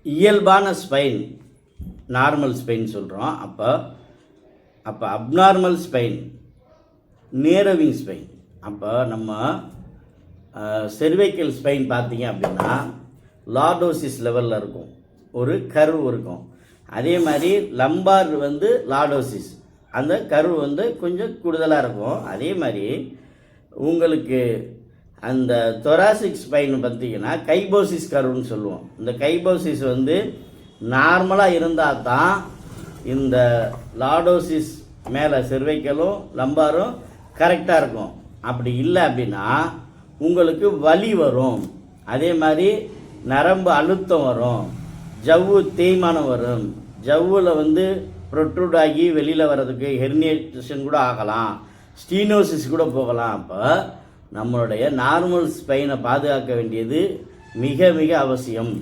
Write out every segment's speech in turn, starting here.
இயல்பான spine normal spine சொல்கிறோம். அப்போ அப்நார்மல் ஸ்பைன் நேரவிங் ஸ்பைன். அப்போ நம்ம செர்வைக்கல் ஸ்பைன் பார்த்தீங்க அப்படின்னா லார்டோசிஸ் லெவலில் இருக்கும், ஒரு கர்வ் இருக்கும். அதே மாதிரி லம்பார் லார்டோசிஸ், அந்த கர்வ் கொஞ்சம் கூடுதலாக இருக்கும். அதே மாதிரி உங்களுக்கு அந்த தொராசிக் ஸ்பைன் பார்த்தீங்கன்னா கைபோசிஸ் கர்வ்னு சொல்லுவோம். இந்த கைபோசிஸ் நார்மலாக இருந்தால் தான் இந்த லார்டோசிஸ் மேலே செர்வைக்கலும் லம்பாரும் கரெக்டாக இருக்கும். அப்படி இல்லை அப்படின்னா உங்களுக்கு வலி வரும், அதே மாதிரி நரம்பு அழுத்தம் வரும், ஜவ்வு தேய்மானம் வரும், ஜவ்வில் ப்ரொட்ரூட் ஆகி வெளியில் வர்றதுக்கு ஹெர்னியேஷன் கூட ஆகலாம், ஸ்டீனோசிஸ் கூட போகலாம். அப்போ நம்மளுடைய நார்மல் ஸ்பைனை பாதுகாக்க வேண்டியது மிக மிக அவசியம்.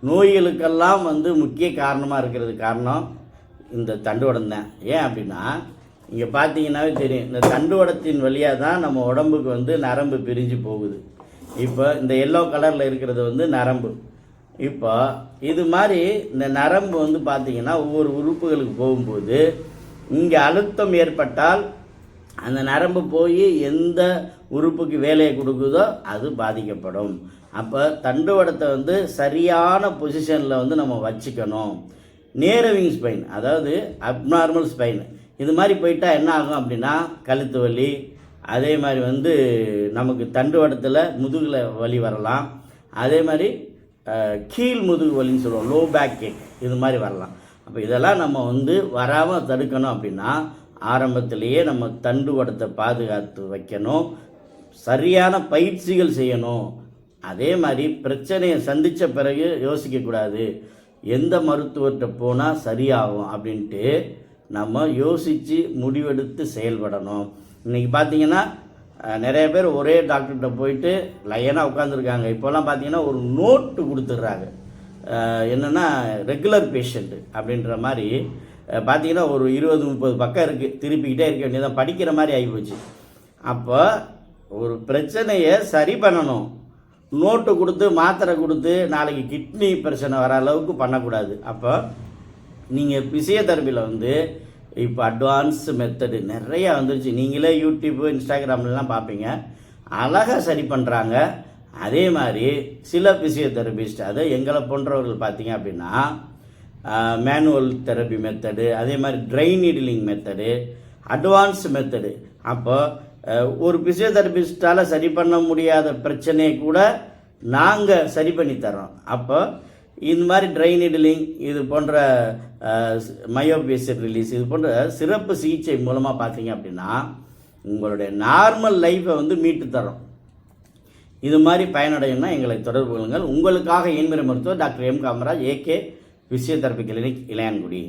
நோய்களுக்கெல்லாம் முக்கிய காரணமாக இருக்கிறது காரணம் இந்த தண்டுவடம் தான். ஏன் அப்படின்னா இங்கே பார்த்தீங்கன்னாவே தெரியும், இந்த தண்டுவடத்தின் வழியாக தான் நம்ம உடம்புக்கு நரம்பு பிரிஞ்சு போகுது. இப்போ இந்த எல்லோ கலரில் இருக்கிறது நரம்பு. இப்போ இது மாதிரி இந்த நரம்பு பார்த்தீங்கன்னா ஒவ்வொரு உறுப்புகளுக்கு போகும்போது இங்கே அழுத்தம் ஏற்பட்டால் அந்த நரம்பு போய் எந்த உறுப்புக்கு வேலையை கொடுக்குதோ அது பாதிக்கப்படும். அப்போ தண்டுவடத்தை சரியான பொசிஷனில் நம்ம வச்சுக்கணும். நேரவிங் ஸ்பைன், அதாவது அப்நார்மல் ஸ்பைன், இது மாதிரி போயிட்டால் என்ன ஆகும் அப்படின்னா கழுத்து வலி, அதே மாதிரி நமக்கு தண்டுவடத்தில் முதுகில் வலி வரலாம், அதே மாதிரி கீழ் முதுகு வலின்னு சொல்லுவோம், லோ பேக் கேக், இது மாதிரி வரலாம். அப்போ இதெல்லாம் நம்ம வராமல் தடுக்கணும் அப்படின்னா ஆரம்பத்திலேயே நம்ம தண்டுவடத்தை பாதுகாத்து வைக்கணும், சரியான பயிற்சிகள் செய்யணும். அதே மாதிரி பிரச்சனையை சந்தித்த பிறகு யோசிக்கக்கூடாது, எந்த மருத்துவர்கிட்ட போனால் சரியாகும் அப்படின்ட்டு நம்ம யோசித்து முடிவெடுத்து செயல்படணும். இன்றைக்கி பார்த்திங்கன்னா நிறைய பேர் ஒரே டாக்டர்கிட்ட போயிட்டு லைனாக உட்காந்துருக்காங்க. இப்போல்லாம் பார்த்திங்கன்னா ஒரு நோட்டு கொடுத்துட்றாங்க, என்னென்னா ரெகுலர் பேஷண்ட்டு அப்படின்ற மாதிரி பார்த்திங்கன்னா ஒரு 20-30 பக்கம் இருக்குது, திருப்பிக்கிட்டே இருக்க வேண்டியதான், படிக்கிற மாதிரி ஆகிப்போச்சு. அப்போ ஒரு பிரச்சனையை சரி பண்ணணும், நோட்டு கொடுத்து மாத்திரை கொடுத்து நாளைக்கு கிட்னி பிரச்சனை வர அளவுக்கு பண்ணக்கூடாது. அப்போ நீங்கள் ஃபிசியோதெரபியில் இப்போ அட்வான்ஸ் மெத்தடு நிறையா வந்துருச்சு. நீங்களே யூடியூப்பு இன்ஸ்டாகிராம்லாம் பார்ப்பீங்க, அழகாக சரி பண்ணுறாங்க. அதே மாதிரி சில ஃபிசியோதெரபிஸ்ட், அதை எங்களை போன்றவர்கள் பார்த்தீங்க அப்படின்னா மேனுவல் தெரப்பி மெத்தடு, அதே மாதிரி try needling method, advance method. அப்போ ஒரு ஃபிசியோதெரபிஸ்டால் சரி பண்ண முடியாத பிரச்சனையை கூட நாங்கள் சரி பண்ணி தரோம். அப்போ இந்த மாதிரி ட்ரை நீடிலிங், இது போன்ற மயோபேசியல் ரிலீஸ், இது போன்ற சிறப்பு சிகிச்சை மூலமாக பார்த்தீங்க அப்படின்னா உங்களுடைய நார்மல் லைஃப்பை மீட்டு தரோம். இது மாதிரி பயனடையணும்னா எங்களை தொடர்பு கொள்ளுங்கள். உங்களுக்காக என்முறை மருத்துவர் doctor M Kamaraj, AK physiotherapy clinic, Ilayangudi.